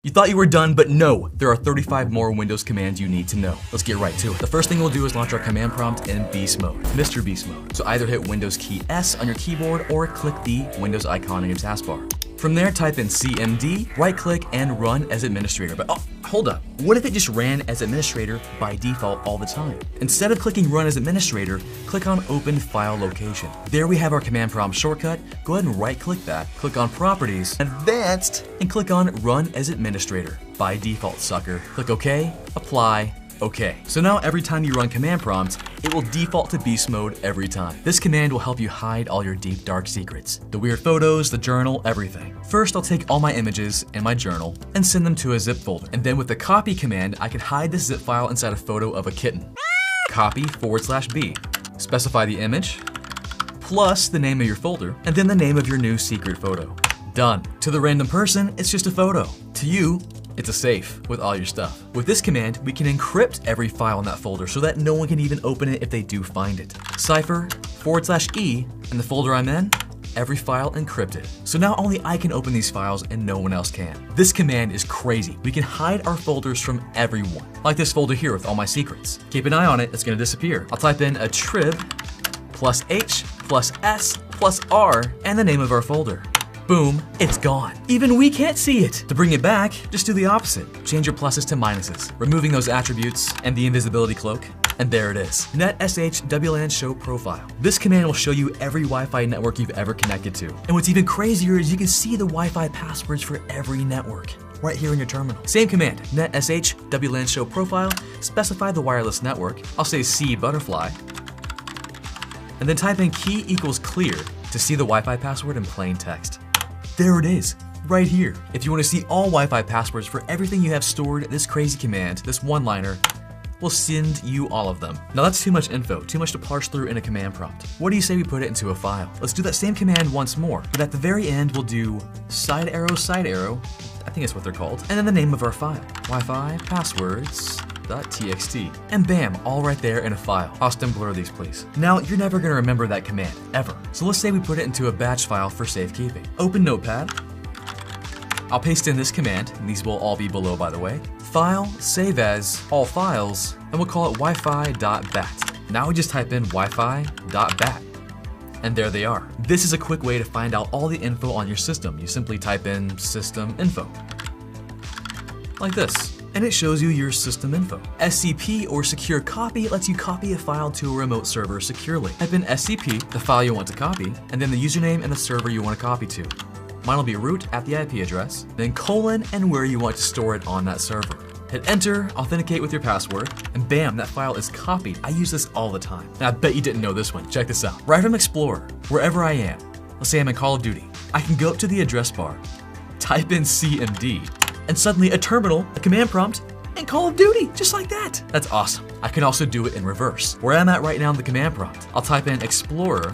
You thought you were done, but no, there are 35 more Windows commands you need to know. Let's get right to it. The first thing we'll do is launch our command prompt in Beast Mode, Mr. Beast Mode. So either hit Windows key S on your keyboard or click the Windows icon in your taskbar. From there, type in CMD, right click, and run as administrator. But oh, hold up. What if it just ran as administrator by default all the time? Instead of clicking run as administrator, click on open file location. There we have our command prompt shortcut. Go ahead and right click that, click on properties, advanced, and click on run as administrator. By default, sucker. Click OK, apply, OK. So now every time you run command prompt, it will default to beast mode every time. This command will help you hide all your deep, dark secrets. The weird photos, the journal, everything. First, I'll take all my images in my journal and send them to a zip folder. And then with the copy command, I can hide this zip file inside a photo of a kitten. Copy /B. Specify the image, plus the name of your folder, and then the name of your new secret photo. Done. To the random person, it's just a photo. To you, it's a safe with all your stuff. With this command, we can encrypt every file in that folder so that no one can even open it if they do find it. Cipher /E, and the folder I'm in, every file encrypted. So now only I can open these files and no one else can. This command is crazy. We can hide our folders from everyone. Like this folder here with all my secrets. Keep an eye on it, it's gonna disappear. I'll type in attrib +H+S+R and the name of our folder. Boom, it's gone. Even we can't see it. To bring it back, just do the opposite. Change your pluses to minuses, removing those attributes and the invisibility cloak, and there it is. NetSH WLAN show profile. This command will show you every Wi-Fi network you've ever connected to. And what's even crazier is you can see the Wi-Fi passwords for every network right here in your terminal. Same command, NetSH WLAN show profile, specify the wireless network. I'll say C butterfly, and then type in key = clear to see the Wi-Fi password in plain text. There it is, right here. If you want to see all Wi-Fi passwords for everything you have stored, this crazy command, this one-liner, will send you all of them. Now that's too much info, too much to parse through in a command prompt. What do you say we put it into a file? Let's do that same command once more, but at the very end we'll do side arrow, I think that's what they're called, and then the name of our file, Wi-Fi passwords.txt. And bam, all right there in a file. Austin, blur these please. Now, you're never gonna remember that command, ever. So let's say we put it into a batch file for safekeeping. Open Notepad. I'll paste in this command, and these will all be below by the way. File, save as, all files, and we'll call it wifi.bat. Now we just type in wifi.bat. And there they are. This is a quick way to find out all the info on your system. You simply type in system info. Like this. And it shows you your system info. SCP or secure copy lets you copy a file to a remote server securely. Type in SCP, the file you want to copy, and then the username and the server you want to copy to. Mine will be root at the IP address, then colon and where you want to store it on that server. Hit enter, authenticate with your password, and bam, that file is copied. I use this all the time. Now I bet you didn't know this one. Check this out. Right from Explorer, wherever I am, let's say I'm in Call of Duty, I can go up to the address bar, type in CMD, and suddenly a terminal, a command prompt, and Call of Duty, just like that. That's awesome. I can also do it in reverse. Where I'm at right now in the command prompt, I'll type in Explorer,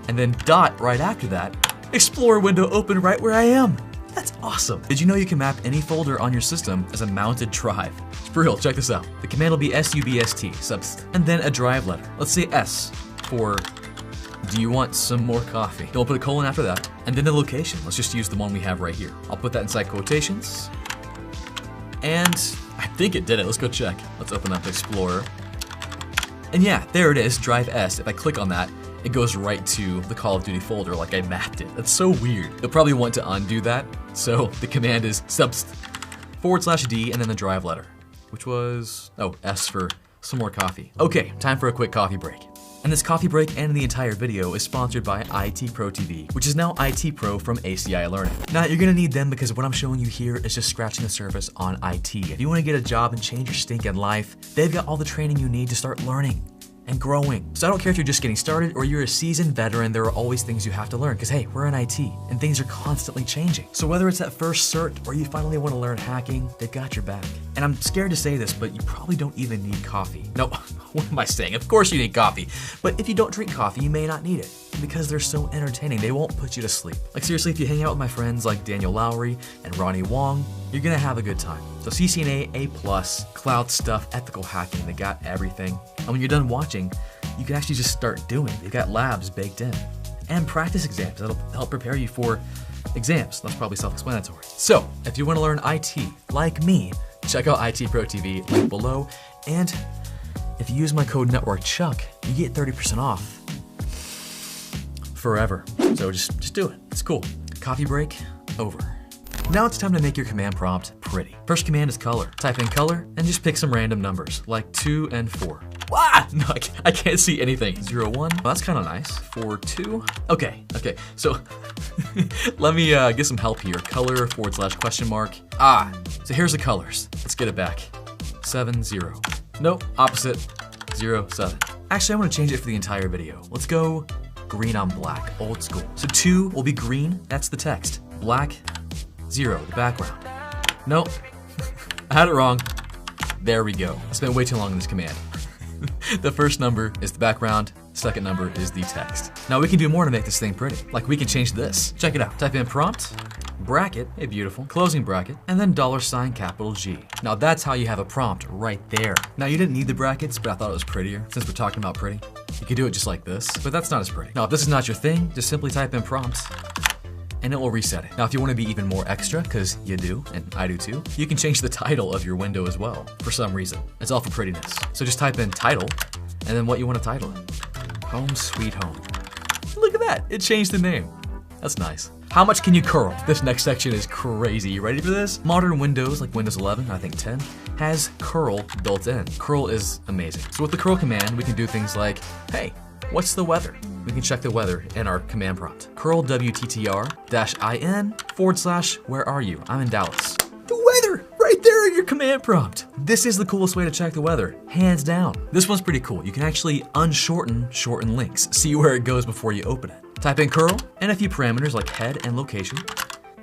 and then dot right after that, Explorer window open right where I am. That's awesome. Did you know you can map any folder on your system as a mounted drive? For real, check this out. The command will be subst, subst, and then a drive letter. Let's say S for do you want some more coffee? Then we'll put a colon after that, and then the location. Let's just use the one we have right here. I'll put that inside quotations, and I think it did it. Let's go check. Let's open up Explorer. And yeah, there it is, drive S. If I click on that, it goes right to the Call of Duty folder like I mapped it. That's so weird. You'll probably want to undo that. So the command is subst /D and then the drive letter, which was, oh, S for some more coffee. Okay, time for a quick coffee break. And this coffee break and the entire video is sponsored by IT Pro TV, which is now IT Pro from ACI Learning. Now, you're gonna need them because what I'm showing you here is just scratching the surface on IT. If you wanna get a job and change your stinking life, they've got all the training you need to start learning and growing. So I don't care if you're just getting started or you're a seasoned veteran, there are always things you have to learn because hey, we're in IT and things are constantly changing. So whether it's that first cert or you finally want to learn hacking, they've got your back. And I'm scared to say this, but you probably don't even need coffee. No, what am I saying? Of course you need coffee. But if you don't drink coffee, you may not need it. Because they're so entertaining, they won't put you to sleep. Like seriously, if you hang out with my friends like Daniel Lowry and Ronnie Wong, you're gonna have a good time. So CCNA, A+, cloud stuff, ethical hacking, they got everything. And when you're done watching, you can actually just start doing. They've got labs baked in. And practice exams that'll help prepare you for exams. That's probably self-explanatory. So, if you want to learn IT, like me, check out IT Pro TV, link below. And if you use my code NetworkChuck, you get 30% off forever. So just do it. It's cool. Coffee break, over. Now it's time to make your command prompt pretty. First command is color. Type in color and just pick some random numbers, like 2 and 4. Ah! No, I can't see anything. 0, 1. Well, that's kind of nice. 4, 2. Okay, so let me get some help here. Color / question mark. So here's the colors. Let's get it back. 7, 0. Nope, opposite. 0, 7. Actually, I'm gonna change it for the entire video. Let's go green on black, old school. So 2 will be green, that's the text. Black, 0, the background. Nope, I had it wrong. There we go. I spent way too long in this command. The first number is the background, second number is the text. Now we can do more to make this thing pretty. Like we can change this. Check it out. Type in prompt, bracket, hey beautiful, closing bracket, and then $G. Now that's how you have a prompt right there. Now you didn't need the brackets, but I thought it was prettier. Since we're talking about pretty, you could do it just like this, but that's not as pretty. Now if this is not your thing, just simply type in prompt, and it will reset it. Now if you want to be even more extra, because you do, and I do too, you can change the title of your window as well, for some reason. It's all for prettiness. So just type in title, and then what you want to title it. Home Sweet Home. Look at that, it changed the name. That's nice. How much can you curl? This next section is crazy. You ready for this? Modern Windows, like Windows 11, I think 10, has curl built in. Curl is amazing. So with the curl command, we can do things like, hey, what's the weather? We can check the weather in our command prompt. Curl WTTR-IN / where are you? I'm in Dallas. The weather, right there in your command prompt. This is the coolest way to check the weather, hands down. This one's pretty cool. You can actually shorten links. See where it goes before you open it. Type in curl and a few parameters like head and location,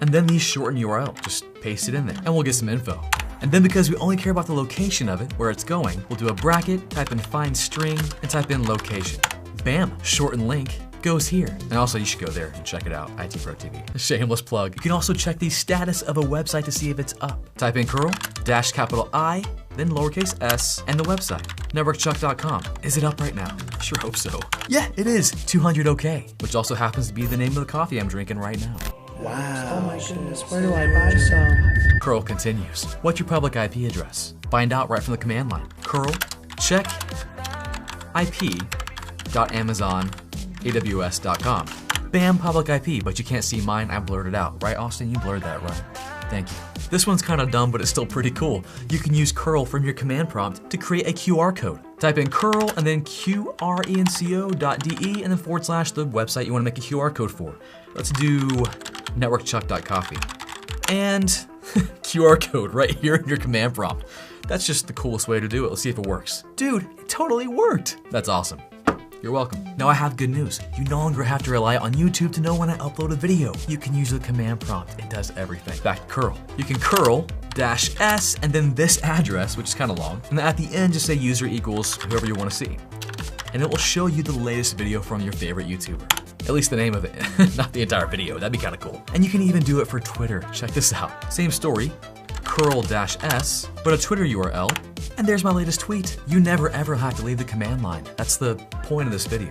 and then the shortened URL. Just paste it in there and we'll get some info. And then because we only care about the location of it, where it's going, we'll do a bracket, type in find string, and type in location. Bam, shortened link goes here. And also you should go there and check it out, IT Pro TV. Shameless plug. You can also check the status of a website to see if it's up. Type in curl, -I, then lowercase s, and the website, networkchuck.com. Is it up right now? Sure hope so. Yeah, it is, 200 OK, which also happens to be the name of the coffee I'm drinking right now. Wow. Oh my goodness, where do I buy some? Curl continues. What's your public IP address? Find out right from the command line. Curl, check IP.amazon.aws.com. Bam, public IP, but you can't see mine, I blurred it out. Right, Austin? You blurred that, right? Thank you. This one's kind of dumb, but it's still pretty cool. You can use curl from your command prompt to create a QR code. Type in curl and then qrenco.de and then / the website you want to make a QR code for. Let's do networkchuck.coffee. And QR code right here in your command prompt. That's just the coolest way to do it. Let's see if it works. Dude, it totally worked. That's awesome. You're welcome. Now I have good news. You no longer have to rely on YouTube to know when I upload a video. You can use the command prompt. It does everything. Back to curl. You can curl -s and then this address, which is kind of long. And then at the end, just say user equals whoever you want to see. And it will show you the latest video from your favorite YouTuber. At least the name of it, not the entire video. That'd be kind of cool. And you can even do it for Twitter. Check this out. Same story, curl -s, but a Twitter URL. And there's my latest tweet. You never ever have to leave the command line. That's the point of this video.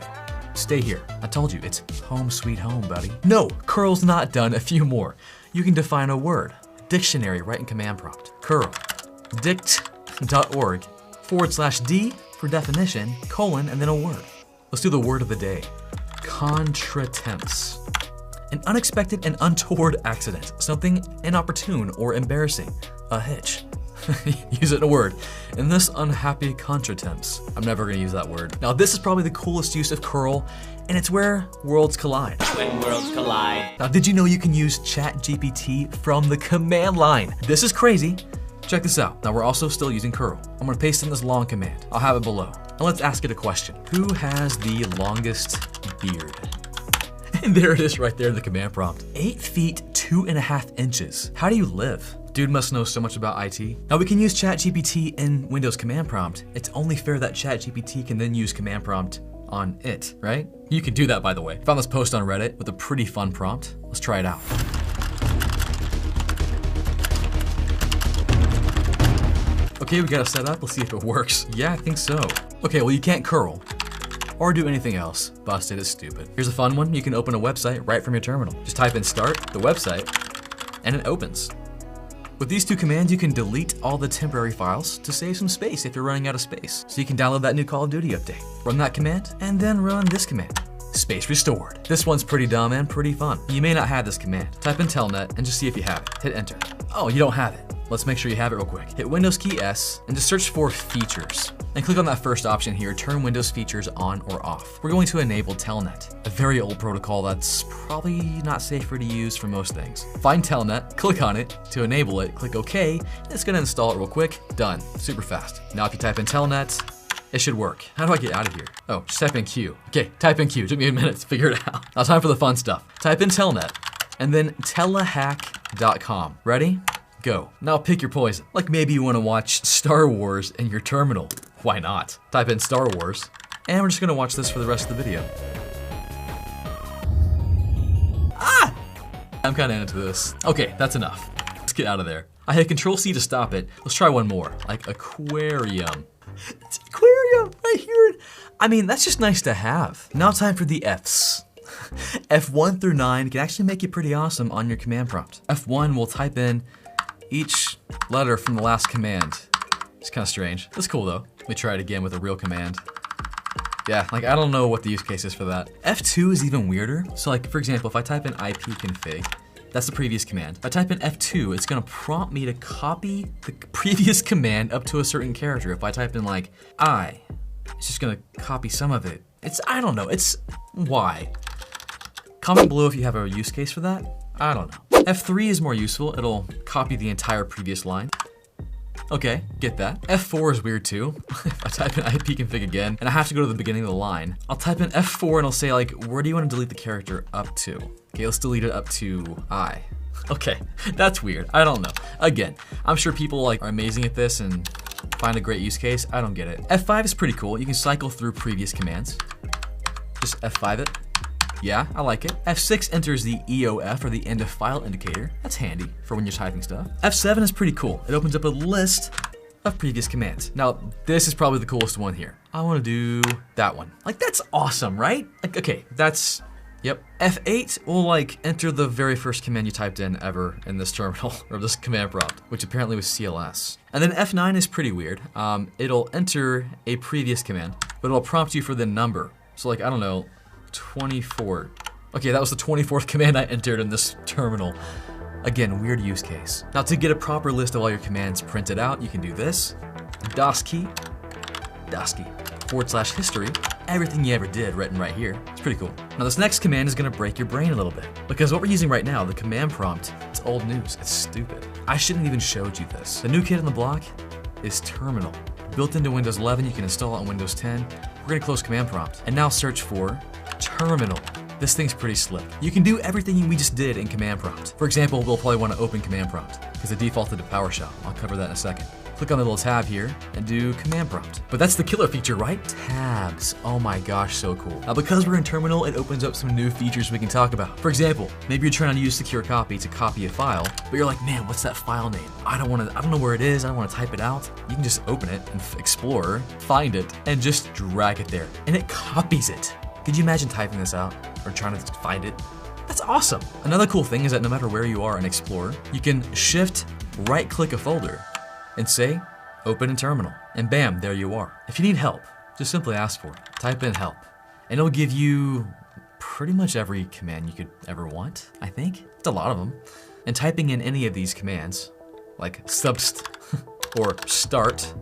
Stay here. I told you, it's home sweet home, buddy. No, curl's not done. A few more. You can define a word. Dictionary right in command prompt. Curl dict.org /d for definition, colon, and then a word. Let's do the word of the day. Contretemps. An unexpected and untoward accident. Something inopportune or embarrassing. A hitch. Use it in a word. In this unhappy contretemps. I'm never gonna use that word. Now this is probably the coolest use of curl, and it's where worlds collide. When worlds collide. Now did you know you can use ChatGPT from the command line? This is crazy. Check this out. Now we're also still using curl. I'm gonna paste in this long command. I'll have it below. And let's ask it a question. Who has the longest beard? And there it is right there in the command prompt. 8 feet 2.5 inches. How do you live? Dude must know so much about IT. Now we can use ChatGPT in Windows command prompt. It's only fair that ChatGPT can then use command prompt on it, right? You can do that, by the way. Found this post on Reddit with a pretty fun prompt. Let's try it out. Okay, we got it set up. Let's see if it works. Yeah, I think so. Okay, well you can't curl. or do anything else. Busted is stupid. Here's a fun one. You can open a website right from your terminal. Just type in start, the website, and it opens. With these two commands, you can delete all the temporary files to save some space if you're running out of space. So you can download that new Call of Duty update. Run that command, and then run this command. Space restored. This one's pretty dumb and pretty fun. You may not have this command. Type in telnet and just see if you have it. Hit enter. Oh, you don't have it. Let's make sure you have it real quick. Hit Windows key S and just search for features. And click on that first option here, turn Windows features on or off. We're going to enable telnet, a very old protocol that's probably not safer to use for most things. Find telnet, click on it. To enable it, click OK. It's gonna install it real quick. Done, super fast. Now if you type in telnet, it should work. How do I get out of here? Oh, just type in Q. Okay, type in Q. Took me a minute to figure it out. Now time for the fun stuff. Type in telnet and then telehack.com. Ready? Go. Now pick your poison. Like maybe you want to watch Star Wars in your terminal. Why not? Type in Star Wars, and we're just gonna watch this for the rest of the video. Ah! I'm kinda into this. Okay, that's enough. Let's get out of there. I hit Control C to stop it. Let's try one more, like aquarium. It's aquarium, I hear it. I mean, that's just nice to have. Now time for the Fs. F1 through 9 can actually make it pretty awesome on your command prompt. F1 will type in each letter from the last command. It's kind of strange. That's cool though. Let me try it again with a real command. Yeah, like I don't know what the use case is for that. F2 is even weirder. So like, for example, if I type in ipconfig, that's the previous command. If I type in F2, it's gonna prompt me to copy the previous command up to a certain character. If I type in like I, it's just gonna copy some of it. I don't know, why? Comment below if you have a use case for that. I don't know. F3 is more useful. It'll copy the entire previous line. Okay, get that. F4 is weird too. If I type in ipconfig again, and I have to go to the beginning of the line, I'll type in F4 and it'll say like, where do you want to delete the character up to? Okay, let's delete it up to I. Okay, that's weird. I don't know. Again, I'm sure people like are amazing at this and find a great use case. I don't get it. F5 is pretty cool. You can cycle through previous commands. Just F5 it. Yeah, I like it. F6 enters the EOF, or the end of file indicator. That's handy for when you're typing stuff. F7 is pretty cool. It opens up a list of previous commands. Now, this is probably the coolest one here. I wanna do that one. Like, that's awesome, right? Like, okay, that's, yep. F8 will like enter the very first command you typed in ever in this terminal, or this command prompt, which apparently was CLS. And then F9 is pretty weird. It'll enter a previous command, but it'll prompt you for the number. So like, I don't know, 24. Okay, that was the 24th command I entered in this terminal. Again, weird use case. Now to get a proper list of all your commands printed out, you can do this. DOS key, /history, everything you ever did written right here. It's pretty cool. Now this next command is gonna break your brain a little bit, because what we're using right now, the command prompt, it's old news, it's stupid. I shouldn't even showed you this. The new kid on the block is terminal. Built into Windows 11, you can install it on Windows 10. We're gonna close command prompt, and now search for terminal. This thing's pretty slick. You can do everything we just did in command prompt. For example, we'll probably want to open command prompt because it defaulted to PowerShell. I'll cover that in a second. Click on the little tab here and do command prompt. But that's the killer feature, right? Tabs. Oh my gosh, so cool. Now because we're in terminal, it opens up some new features we can talk about. For example, maybe you're trying to use secure copy to copy a file, but you're like, man, what's that file name? I don't know where it is. I don't want to type it out. You can just open it and Explorer, find it, and just drag it there. And it copies it. Could you imagine typing this out or trying to find it? That's awesome. Another cool thing is that no matter where you are in Explorer, you can shift right click a folder and say, open in terminal. And bam, there you are. If you need help, just simply ask for it. Type in help. And it'll give you pretty much every command you could ever want, I think. It's a lot of them. And typing in any of these commands, like subst or start,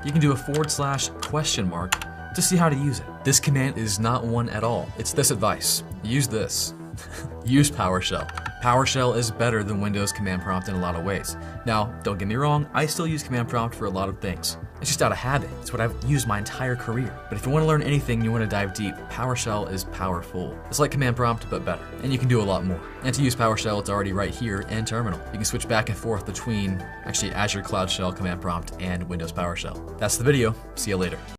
you can do a /? To see how to use it. This command is not one at all. It's this advice. Use this. Use PowerShell. PowerShell is better than Windows command prompt in a lot of ways. Now, don't get me wrong, I still use command prompt for a lot of things. It's just out of habit. It's what I've used my entire career. But if you want to learn anything, you want to dive deep, PowerShell is powerful. It's like command prompt, but better. And you can do a lot more. And to use PowerShell, it's already right here in terminal. You can switch back and forth between actually Azure Cloud Shell command prompt and Windows PowerShell. That's the video. See you later.